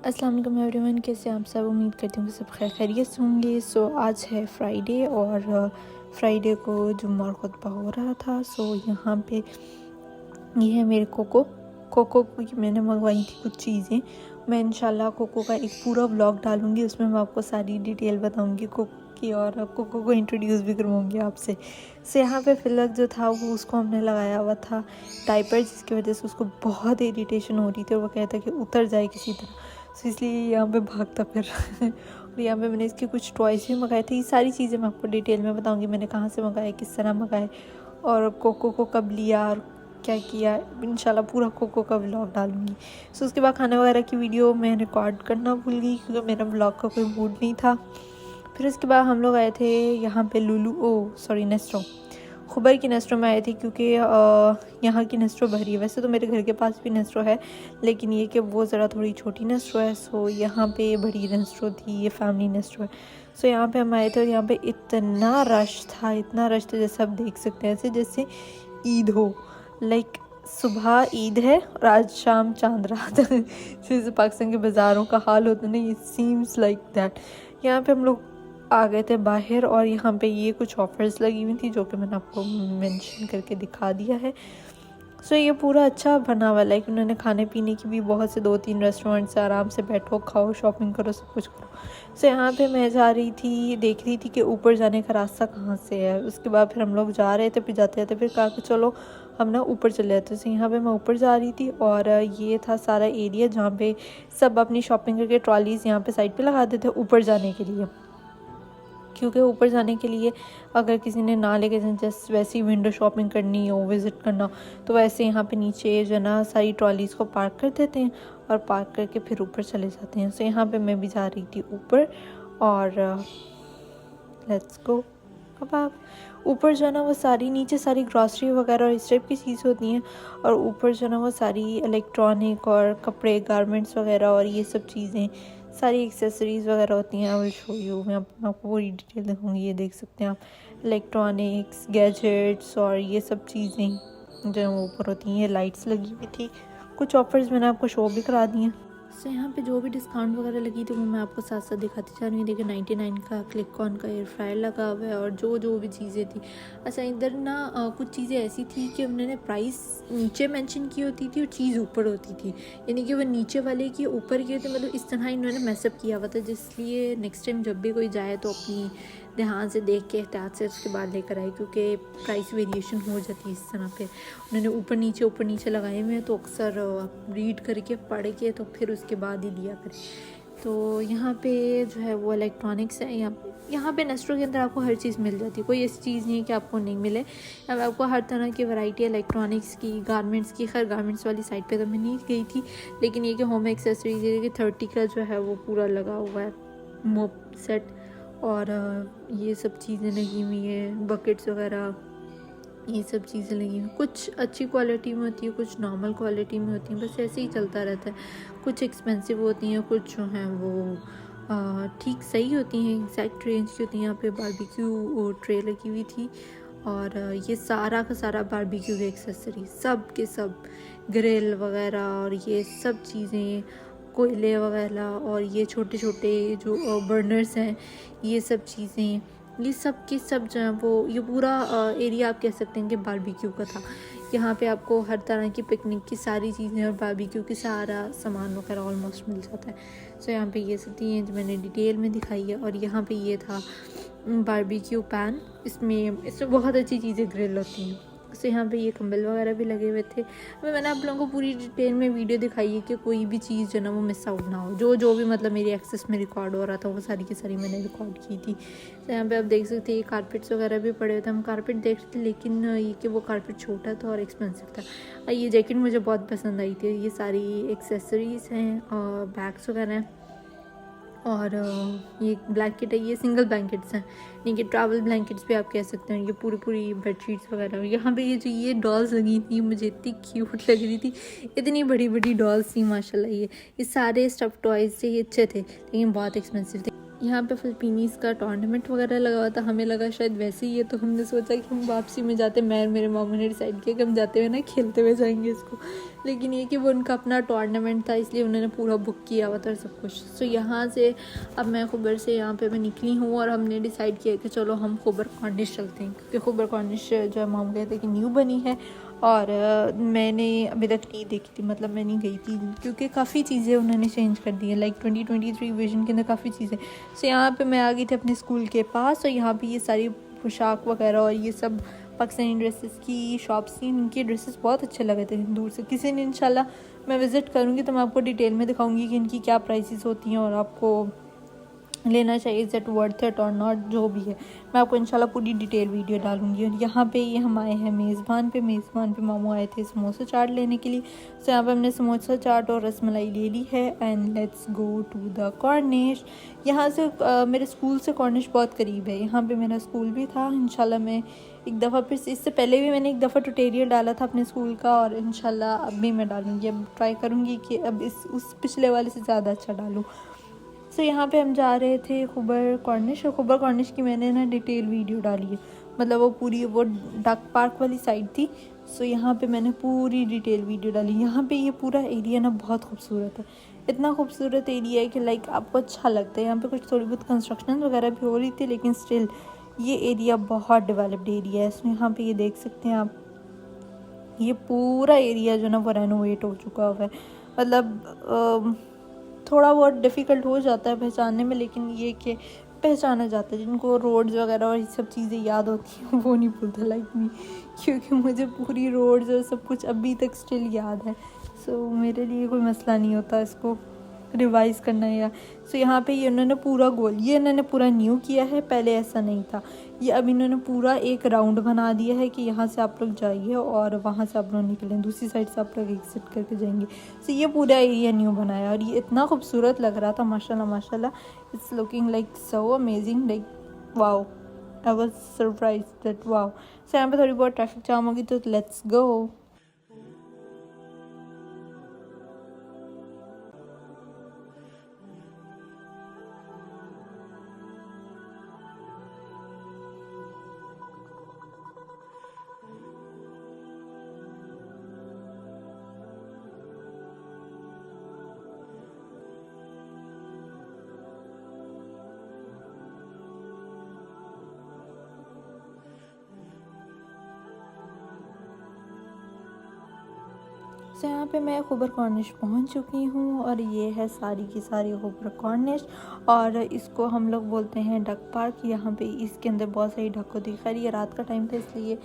अस्सलाम वालेकुम एवरीवन, कैसे आप सब। उम्मीद करती हूँ कि सब खैरियत से होंगे। आज है फ्राइडे और फ्राइडे को जुम्मा और खुतबा हो रहा था। यहाँ पे ये है मेरे कोको की मैंने मंगवाई थी कुछ चीज़ें। मैं इंशाल्लाह कोको का एक पूरा व्लॉग डालूँगी, उसमें मैं आपको सारी डिटेल बताऊँगी कोको की और कोको को इंट्रोड्यूस भी करवाऊँगी आपसे। यहाँ पे फिलक जो था वो उसको हमने लगाया हुआ था डायपर, जिसकी वजह से उसको बहुत इरिटेशन हो रही थी और वो कहता कि उतर जाए किसी तरह। इसलिए यहाँ पे भागता फिर और यहाँ पे मैंने इसके कुछ टॉयज़ भी मंगाए थे। ये सारी चीज़ें मैं आपको डिटेल में बताऊँगी, मैंने कहाँ से मंगाए, किस तरह मंगाए और कोको को कब लिया और क्या किया। इंशाल्लाह पूरा कोको का व्लॉग डालूँगी। उसके बाद खाने वगैरह की वीडियो मैं रिकॉर्ड करना भूल गई क्योंकि मेरा व्लॉग का कोई मूड नहीं था। फिर उसके बाद हम लोग आए थे यहाँ पे नेस्ट्रो, खुबर की नेस्ट्रो में आए थे क्योंकि यहाँ की नेस्ट्रो भरी है। वैसे तो मेरे घर के पास भी नेस्ट्रो है, लेकिन ये कि वो ज़रा थोड़ी छोटी नेस्ट्रो है। यहाँ पे बड़ी नेस्ट्रो थी, ये फैमिली नेस्ट्रो है। यहाँ पे हम आए थे और यहाँ पे इतना रश था जैसे आप देख सकते हैं, ऐसे जैसे ईद हो। लाइक सुबह ईद है और आज शाम चांद रात जैसे पाकिस्तान के बाज़ारों का हाल होता है ना, ये सीम्स लाइक दैट। यहाँ पे हम लोग आ गए थे बाहर और यहाँ पे ये कुछ ऑफ़र्स लगी हुई थी जो कि मैंने आपको मेंशन करके दिखा दिया है। ये पूरा अच्छा बना हुआ, लाइक उन्होंने खाने पीने की भी बहुत से 2-3 रेस्टोरेंट से आराम से बैठो, खाओ, शॉपिंग करो, सब कुछ करो। यहाँ पे मैं जा रही थी, देख रही थी कि ऊपर जाने का रास्ता कहाँ से है। उसके बाद फिर हम लोग जा रहे थे, फिर जाते जाते फिर कहा कि चलो हम ना ऊपर चले जाते। यहाँ पे मैं ऊपर जा रही थी और ये था सारा एरिया जहाँ पे सब अपनी शॉपिंग करके ट्रॉलीज़ यहाँ पे साइड पे लगा देते ऊपर जाने के लिए। क्योंकि ऊपर जाने के लिए अगर किसी ने ना लेके जस्ट वैसे ही विंडो शॉपिंग करनी हो, विज़िट करना, तो वैसे यहाँ पे नीचे जो ना सारी ट्रॉलीज़ को पार्क कर देते हैं और पार्क करके फिर ऊपर चले जाते हैं। यहाँ पे मैं भी जा रही थी ऊपर और लेट्स गो। अब आप ऊपर जो है ना वो सारी नीचे सारी ग्रॉसरी वगैरह और इस टाइप की चीज़ होती हैं और ऊपर जो है ना वो सारी इलेक्ट्रॉनिक और कपड़े, गारमेंट्स वगैरह और ये सब चीज़ें, सारी एक्सेसरीज़ वगैरह होती हैं। आई विल शो यू, मैं आपको पूरी डिटेल दिखाऊंगी। ये देख सकते हैं आप, इलेक्ट्रॉनिक्स, गैजेट्स और ये सब चीज़ें जो वो ऊपर होती हैं। ये लाइट्स लगी हुई थी, कुछ ऑफर्स मैंने आपको शो भी करा दिए हैं। यहाँ पे जो भी डिस्काउंट वगैरह लगी थी वो मैं आपको साथ साथ दिखाती जा रही हूँ। देखिए 99 का क्लिक-ऑन का एयर फ्रायर लगा हुआ है और जो भी चीज़ें थी। अच्छा, इधर ना कुछ चीज़ें ऐसी थी कि उन्होंने प्राइस नीचे मेंशन की होती थी और चीज़ ऊपर होती थी, यानी कि वो नीचे वाले की ऊपर की होती, मतलब इस तरह इन्होंने मैसअप किया हुआ था। जिसलिए नेक्स्ट टाइम जब भी कोई जाए तो अपनी ध्यान से देख के एहतियात से उसके बाद लेकर आए, क्योंकि प्राइस वेरिएशन हो जाती है इस तरह पे। उन्होंने ऊपर नीचे लगाए हुए हैं, तो अक्सर रीड करके पढ़ के तो फिर उसके बाद ही लिया करें। तो यहाँ पे जो है वो इलेक्ट्रॉनिक्स है। यहाँ पे नेस्ट्रो के अंदर आपको हर चीज़ मिल जाती है, कोई ऐसी चीज़ नहीं है कि आपको नहीं मिले। अब आपको हर तरह की वैरायटी इलेक्ट्रॉनिक्स की, गारमेंट्स की। खैर गारमेंट्स वाली साइड पे तो मैं नहीं गई थी, लेकिन ये कि होम एक्सेसरीज, ये कि 30 का जो है वो पूरा लगा हुआ है मोप सेट और ये सब चीज़ें लगी हुई हैं, बकेट्स वगैरह, ये सब चीज़ें लगी हुई। कुछ अच्छी क्वालिटी में होती है, कुछ नॉर्मल क्वालिटी में होती हैं, बस ऐसे ही चलता रहता है। कुछ एक्सपेंसिव होती हैं, कुछ जो हैं वो ठीक सही होती हैं, एग्जैक्ट रेंज की होती हैं। यहाँ पे बारबेक्यू ट्रे लगी हुई थी और ये सारा का सारा बारबेक्यू के एक्सेसरी, सब के सब, ग्रिल वगैरह और ये सब चीज़ें, कोयले वगैरह और ये छोटे छोटे जो बर्नर्स हैं, ये सब चीज़ें, ये सब के सब जो है वो, ये पूरा एरिया आप कह सकते हैं कि बारबेक्यू का था। यहाँ पे आपको हर तरह की पिकनिक की सारी चीज़ें और बारबेक्यू की सारा सामान वगैरह ऑलमोस्ट मिल जाता है। यहाँ पे ये सब चीज़ें जो मैंने डिटेल में दिखाई है। और यहाँ पे ये था बारबेक्यू पैन, इसमें बहुत अच्छी चीज़ें ग्रिल होती हैं। यहाँ पे ये कंबल वगैरह भी लगे हुए थे। मैंने आप लोगों को पूरी डिटेल में वीडियो दिखाई है कि कोई भी चीज़ जो ना वो मिस आउट ना हो। जो भी मतलब मेरी एक्सेस में रिकॉर्ड हो रहा था वो सारी की सारी मैंने रिकॉर्ड की थी। यहाँ पे आप देख सकते हैं ये कारपेट्स वगैरह भी पड़े हुए थे। हम कारपेट देख रहे थे, लेकिन ये कि वो कारपेट छोटा था और एक्सपेंसिव था। ये जैकेट मुझे बहुत पसंद आई थी। ये सारी एक्सेसरीज़ हैं और बैग्स वगैरह हैं और ये ब्लैंकेट है, ये सिंगल ब्लैंकेट्स हैं, यानी कि ट्रैवल ब्लैंकेट्स भी आप कह सकते हैं। ये पूरी बेडशीट्स वगैरह। यहाँ पे ये डॉल्स लगी थी, मुझे इतनी क्यूट लग रही थी, इतनी बड़ी डॉल्स थी माशाल्लाह। ये सारे स्टफ टॉयज़ से ये अच्छे थे, लेकिन बहुत एक्सपेंसिव थे। यहाँ पे फिलिपीनीज़ का टूर्नामेंट वगैरह लगा हुआ था, हमें लगा शायद वैसे ही है, तो हमने सोचा कि हम वापसी में जाते, मैं और मेरे मामू ने डिसाइड किया कि हम जाते हुए ना खेलते हुए जाएंगे इसको। लेकिन ये कि वो उनका अपना टूर्नामेंट था, इसलिए उन्होंने पूरा बुक किया हुआ था सब कुछ। सो यहाँ से अब मैं खुबर से यहाँ पे मैं निकली हूँ और हमने डिसाइड किया कि चलो हम खुबर कॉर्निश चलते हैं, क्योंकि खुबर कॉर्निश जो है मामू कहते हैं कि न्यू बनी है और मैंने अभी तक नहीं देखी थी, मतलब मैं नहीं गई थी क्योंकि काफ़ी चीज़ें उन्होंने चेंज कर दी है, लाइक 2023 विजन के अंदर काफ़ी चीज़ें। सो यहाँ पे मैं आ गई थी अपने स्कूल के पास और यहाँ पे ये सारी पोशाक वगैरह और ये सब पाकिस्तानी ड्रेसेस की शॉप्स थी, इनके ड्रेसेस बहुत अच्छे लगे थे दूर से। किसी ने इंशाल्लाह मैं विज़िट करूँगी तो मैं आपको डिटेल में दिखाऊँगी कि इनकी क्या प्राइसेस होती हैं और आपको लेना चाहिए, इज़ इट वर्थ इट और नॉट, जो भी है मैं आपको इंशाल्लाह पूरी डिटेल वीडियो डालूंगी। और यहाँ पे ये हम आए हैं मेज़बान पे मामू आए थे समोसा चाट लेने के लिए। तो यहाँ पे हमने समोसा चाट और रसमलाई ले ली है and let's go to the Corniche. यहाँ से मेरे स्कूल से कॉर्निश बहुत करीब है, यहाँ पे मेरा स्कूल भी था। इंशाल्लाह मैं एक दफ़ा फिर इससे पहले भी मैंने एक दफ़ा ट्यूटोरियल डाला था अपने स्कूल का और इंशाल्लाह अब भी मैं डालूँगी, अब ट्राई करूँगी कि अब उस पिछले वाले से ज़्यादा अच्छा डालूँ। सो यहाँ पे हम जा रहे थे खुबर कॉर्निश, और खुबर कॉर्निश की मैंने ना डिटेल वीडियो डाली है, मतलब वो पूरी वो डक पार्क वाली साइड थी। सो यहाँ पे मैंने पूरी डिटेल वीडियो डाली। यहाँ पे ये पूरा एरिया ना बहुत खूबसूरत है, इतना खूबसूरत एरिया है कि लाइक आपको अच्छा लगता है। यहाँ पे कुछ थोड़ी बहुत कंस्ट्रक्शन वगैरह भी हो रही थी, लेकिन स्टिल ये एरिया बहुत डेवलप्ड एरिया है। सो यहाँ पर ये देख सकते हैं आप, ये पूरा एरिया जो ना वो रेनोवेट हो चुका हुआ है। मतलब थोड़ा बहुत डिफ़िकल्ट हो जाता है पहचानने में, लेकिन ये कि पहचाना जाता है। जिनको रोड्स वगैरह और ये सब चीज़ें याद होती हैं वो नहीं भूलता लाइक मी, क्योंकि मुझे पूरी रोड्स और सब कुछ अभी तक स्टिल याद है। सो मेरे लिए कोई मसला नहीं होता इसको रिवाइज़ करना या। सो यहाँ पे ये इन्होंने पूरा गोल, ये इन्होंने पूरा न्यू किया है, पहले ऐसा नहीं था। ये अब इन्होंने पूरा एक राउंड बना दिया है कि यहाँ से आप लोग जाइए और वहाँ से आप लोग निकलें, दूसरी साइड से आप लोग एग्जिट करके जाएंगे। सो ये पूरा एरिया न्यू बनाया और ये इतना खूबसूरत लग रहा था, माशाल्लाह माशाल्लाह, it's looking like so amazing, like wow, I was surprised that wow. So यहाँ पे थोड़ी बहुत ट्रैफिक जाम होगी, तो लेट्स गो। तो यहाँ पे मैं खुबर कॉर्निश पहुँच चुकी हूँ और ये है सारी की सारी खुबर कॉर्निश, और इसको हम लोग बोलते हैं डक पार्क। यहाँ पे इसके अंदर बहुत सारी डक होती है। खैर ये रात का टाइम था, इसलिए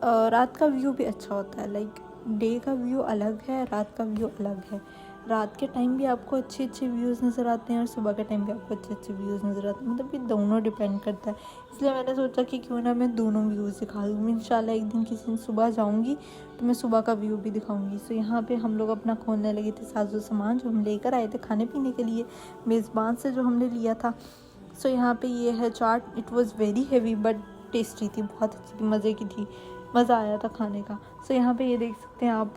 रात का व्यू भी अच्छा होता है, लाइक डे का व्यू अलग है, रात का व्यू अलग है। रात के टाइम भी आपको अच्छे अच्छे व्यूज़ नज़र आते हैं और सुबह के टाइम भी आपको अच्छे अच्छे व्यूज़ नज़र आते हैं, मतलब कि दोनों डिपेंड करता है। इसलिए मैंने सोचा कि क्यों ना मैं दोनों व्यूज़ दिखा दूँ। इंशाल्लाह एक दिन किसी दिन सुबह जाऊँगी तो मैं सुबह का व्यू भी दिखाऊँगी। सो यहाँ पे हम लोग अपना खोलने लगे थे साजो सामान जो हम लेकर आए थे खाने पीने के लिए, मेज़बान से जो हमने लिया था। सो यहाँ पे ये है chaat, it was very heavy but tasty थी, बहुत अच्छी थी, मज़े की थी, मज़ा आया था खाने का। सो यहाँ पे ये देख सकते हैं आप,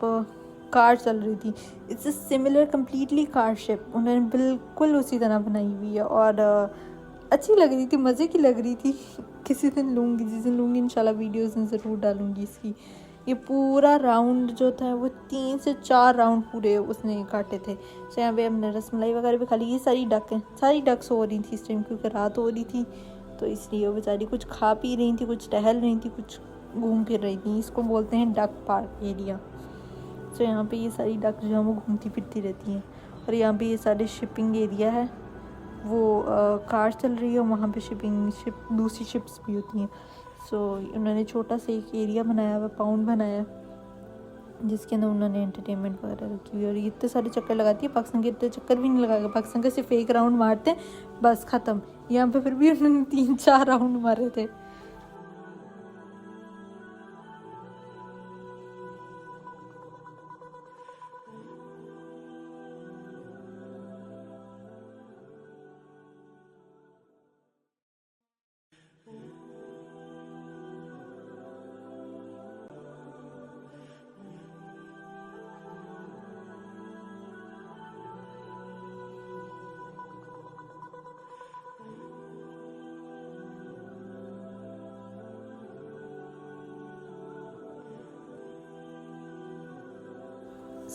कार चल रही थी। It's a similar completely car ship, उन्होंने बिल्कुल उसी तरह बनाई हुई है और अच्छी लग रही थी, मज़े की लग रही थी। किसी दिन लूँगी, जिस दिन लूँगी इंशाल्लाह वीडियोस में ज़रूर डालूँगी इसकी। ये पूरा राउंड जो था वो 3 से 4 राउंड पूरे उसने काटे थे। सो यहाँ पे हमने रसमलाई वगैरह भी खा ली। ये सारी डक हैं, सारी डक्स हो रही थी इस टाइम, क्योंकि रात हो रही थी, तो इसलिए वो बेचारी कुछ खा पी रही थी, कुछ टहल रही थी, कुछ घूम फिर रही थी। इसको बोलते हैं डक पार्क एरिया। सो यहाँ पे ये सारी डक जो है वो घूमती फिरती रहती हैं। और यहाँ पे ये सारे शिपिंग एरिया है, वो कार चल रही है और वहाँ पे शिप दूसरी शिप्स भी होती हैं। सो उन्होंने छोटा सा एक एरिया बनाया हुआ, पाउंड बनाया, जिसके अंदर उन्होंने एंटरटेनमेंट वगैरह रखी हुई है। और ये इतने सारे चक्कर लगाती है, पाकिस्तान के इतने चक्कर भी नहीं लगाएगा, पाकिस्तान का सिर्फ एक राउंड मारते हैं बस ख़त्म। यहाँ पे फिर भी उन्होंने 3-4 राउंड मारे थे।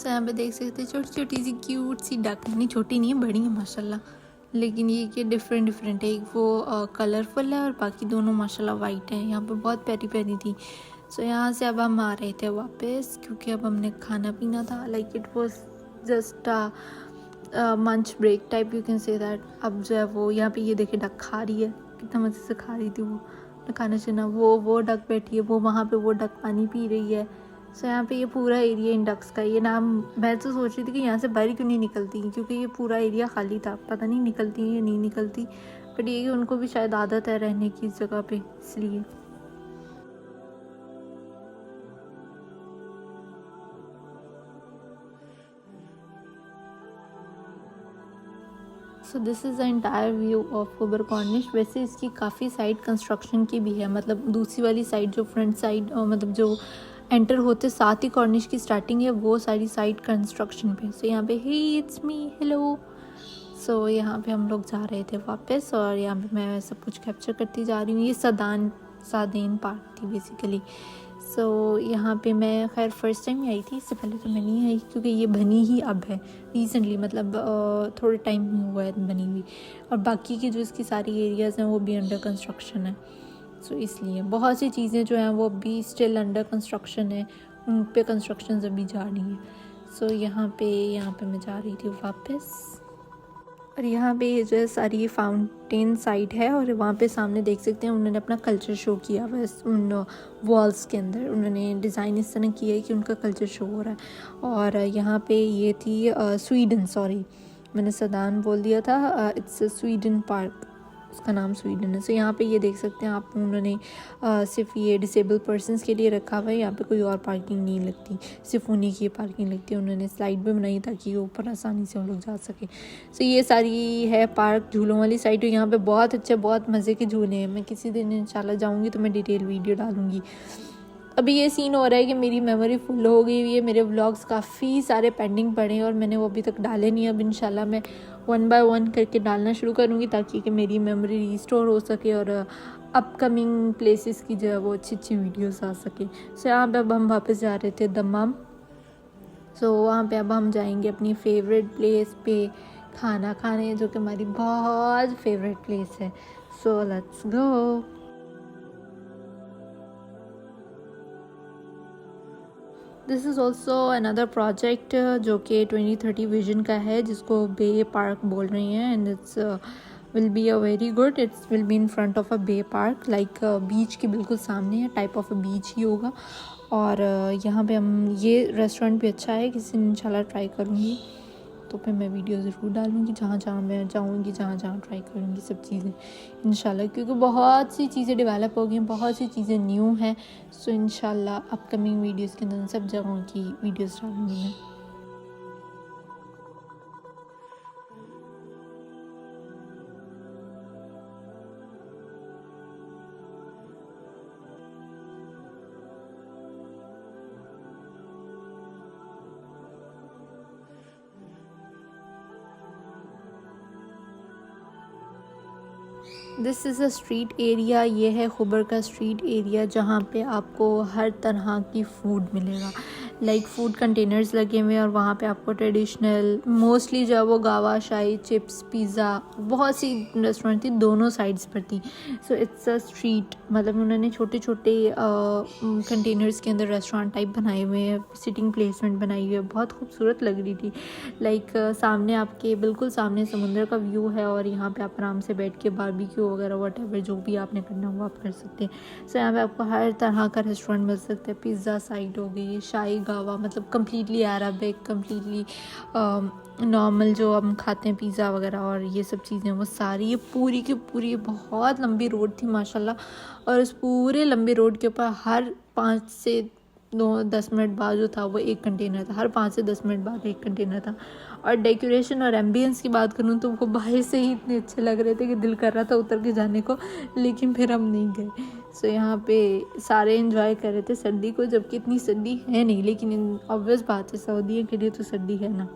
सो यहाँ पे देख सकते हैं छोटी छोटी सी क्यूट सी डक, नहीं छोटी नहीं है, बड़ी है माशाल्लाह, लेकिन ये कि डिफरेंट डिफरेंट है, एक वो कलरफुल है और बाकी दोनों माशाल्लाह वाइट है। यहाँ पे बहुत प्यारी प्यारी थी। सो यहाँ से अब हम आ रहे थे वापस, क्योंकि अब हमने खाना पीना था, like it was just munch break type, you can say that. अब जो है वो यहाँ पे ये देखे डक खा रही है, कितना मज़े से खा रही थी वो खाना चना। वो डक बैठी है, वो वहाँ पे वो डक पानी पी रही है। सो यहाँ पे ये पूरा एरिया इन डक्स का, ये नाम मैं तो सोच रही थी कि यहाँ से बाहर क्यों नहीं निकलती, क्योंकि ये पूरा एरिया खाली था, पता नहीं निकलती है या नहीं निकलती, बट ये कि उनको भी शायद आदत है रहने की इस जगह पे, इसलिए। So this is the entire view of Khobar corniche. वैसे इसकी काफ़ी साइड कंस्ट्रक्शन की भी है, मतलब दूसरी वाली साइड जो फ्रंट साइड मतलब जो एंटर होते साथ ही कॉर्निश की स्टार्टिंग है, वो सारी साइड कंस्ट्रक्शन पे। सो यहाँ पे हे इट्स मी हेलो। सो यहाँ पे हम लोग जा रहे थे वापस, और यहाँ पे मैं सब कुछ कैप्चर करती जा रही हूँ। ये सादेन पार्क थी बेसिकली। सो यहाँ पे मैं खैर फर्स्ट टाइम ही आई थी, इससे पहले तो मैं नहीं आई, क्योंकि ये बनी ही अब है रिसेंटली, मतलब थोड़ा टाइम ही हुआ है बनी हुई, और बाकी की जो इसकी सारी एरियाज़ हैं वो भी अंडर कंस्ट्रक्शन है। सो इसलिए बहुत सी चीज़ें जो हैं वो अभी स्टिल अंडर कंस्ट्रक्शन है, उन पे कंस्ट्रक्शन अभी जा रही है। सो यहाँ पे मैं जा रही थी वापस, और यहाँ पे ये जो है सारी फाउंटेन साइड है, और वहाँ पे सामने देख सकते हैं उन्होंने अपना कल्चर शो किया हुआ है उन वॉल्स के अंदर। उन्होंने डिज़ाइन इस तरह किया है कि उनका कल्चर शो हो रहा है। और यहाँ पे ये थी स्वीडन, सॉरी मैंने सदान बोल दिया था, इट्स स्वीडन पार्क, उसका नाम स्वीडन है। सो यहाँ पे ये देख सकते हैं आप, उन्होंने सिर्फ ये डिसेबल पर्सनस के लिए रखा हुआ है, यहाँ पे कोई और पार्किंग नहीं लगती, सिर्फ उन्हीं की पार्किंग लगती है। उन्होंने स्लाइड भी बनाई ताकि ऊपर आसानी से हम लोग जा सके। सो ये सारी है पार्क झूलों वाली साइड, यहाँ पे बहुत अच्छे बहुत मज़े के झूले हैं। मैं किसी दिन इंशाल्लाह जाऊँगी तो मैं डिटेल वीडियो डालूँगी। अभी ये सीन हो रहा है कि मेरी मेमोरी फुल हो गई हुई है, मेरे व्लॉग्स काफ़ी सारे पेंडिंग पड़े हैं और मैंने वो अभी तक डाले नहीं। अब इंशाल्लाह मैं 1 बाय 1 करके डालना शुरू करूँगी, ताकि कि मेरी मेमोरी रिस्टोर हो सके और अपकमिंग प्लेसेस की जो है वो अच्छी अच्छी वीडियोस आ सके। सो यहाँ पे अब हम वापस जा रहे थे दम्माम। सो वहाँ पे अब हम जाएंगे अपनी फेवरेट प्लेस पे खाना खाने, जो कि हमारी बहुत फेवरेट प्लेस है। So let's go. This is also another project जो कि 2030 विजन का है, जिसको बे पार्क बोल रही हैं, and it's will be a very good, it's will be in front of a bay park, like beach के बिल्कुल सामने है, टाइप ऑफ अ बीच ही होगा। और यहाँ पे हम, ये रेस्टोरेंट भी अच्छा है, किसी दिन इंशाल्लाह ट्राई करूँगी, तो फिर मैं वीडियो ज़रूर डालूँगी जहाँ जहाँ मैं जाऊँगी, जहाँ जहाँ ट्राई करूँगी सब चीज़ें इंशाल्लाह, क्योंकि बहुत सी चीज़ें डेवलप हो गई हैं, बहुत सी चीज़ें न्यू हैं। सो इंशाल्लाह अपकमिंग वीडियोज़ के अंदर सब जगहों की वीडियोज़ डालूँगी मैं। This is a street area, ये है खुबर का स्ट्रीट एरिया, जहाँ पे आपको हर तरह की फ़ूड मिलेगा, लाइक फ़ूड कंटेनर्स लगे हुए हैं, और वहाँ पे आपको ट्रेडिशनल मोस्टली जो है वो गावा शाही, चिप्स, पिज़्ज़ा, बहुत सी रेस्टोरेंट थी, दोनों साइड्स पर थी। सो इट्स अ स्ट्रीट, मतलब उन्होंने छोटे छोटे कंटेनर्स के अंदर रेस्टोरेंट टाइप बनाए हुए हैं, सिटिंग प्लेसमेंट बनाई हुई है, बहुत खूबसूरत लग रही थी। लाइक सामने आपके बिल्कुल सामने समुंदर का व्यू है, और यहाँ पे आप आराम से बैठ के बारबेक्यू वगैरह वटेवर जो भी आपने करना हो आप कर सकते हैं। सो यहाँ पे आपको हर तरह का रेस्टोरेंट मिल सकता है। पिज़्ज़ा साइड हो गई, शाही गावा, मतलब कम्प्लीटली अरबिक, कम्प्लीटली नॉर्मल जो हम खाते हैं पिज़्ज़ा वगैरह और ये सब चीज़ें, वो सारी, ये पूरी की पूरी बहुत लंबी रोड थी माशाल्लाह, और उस पूरे लंबी रोड के ऊपर हर 5 से 10 मिनट बाद जो था वो एक कंटेनर था, हर 5 से 10 मिनट बाद एक कंटेनर था। और डेकोरेशन और एम्बियंस की बात करूँ तो वो बाहर से ही इतने अच्छे लग रहे थे कि दिल कर रहा था उतर के जाने को, लेकिन फिर हम नहीं गए। सो यहाँ पे सारे एंजॉय कर रहे थे सर्दी को, जबकि इतनी सर्दी है नहीं, लेकिन ऑब्वियस बात है सऊदीया के लिए तो सर्दी है ना।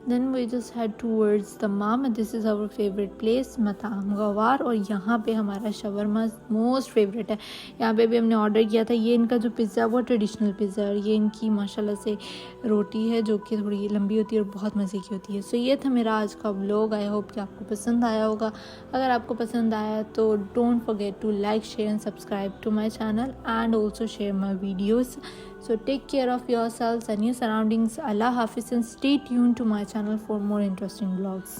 Then we just head towards Dammam and this is our favourite place मताम गवार। और यहाँ पे हमारा शवरमा मोस्ट फेवरेट है। यहाँ पे भी हमने ऑर्डर किया था। ये इनका जो पिज़्ज़ा वो ट्रेडिशनल पिज़्ज़ा है और ये इनकी माशाल्लाह से रोटी है जो कि थोड़ी लंबी होती है और बहुत मज़े की होती है। सो ये था मेरा आज का व्लॉग। आई होप कि आपको पसंद आया होगा। अगर आपको पसंद आया तो don't forget to like share and subscribe to my channel and also share my videos. So take care of yourselves and your surroundings. Allah Hafiz and stay tuned to my channel for more interesting vlogs.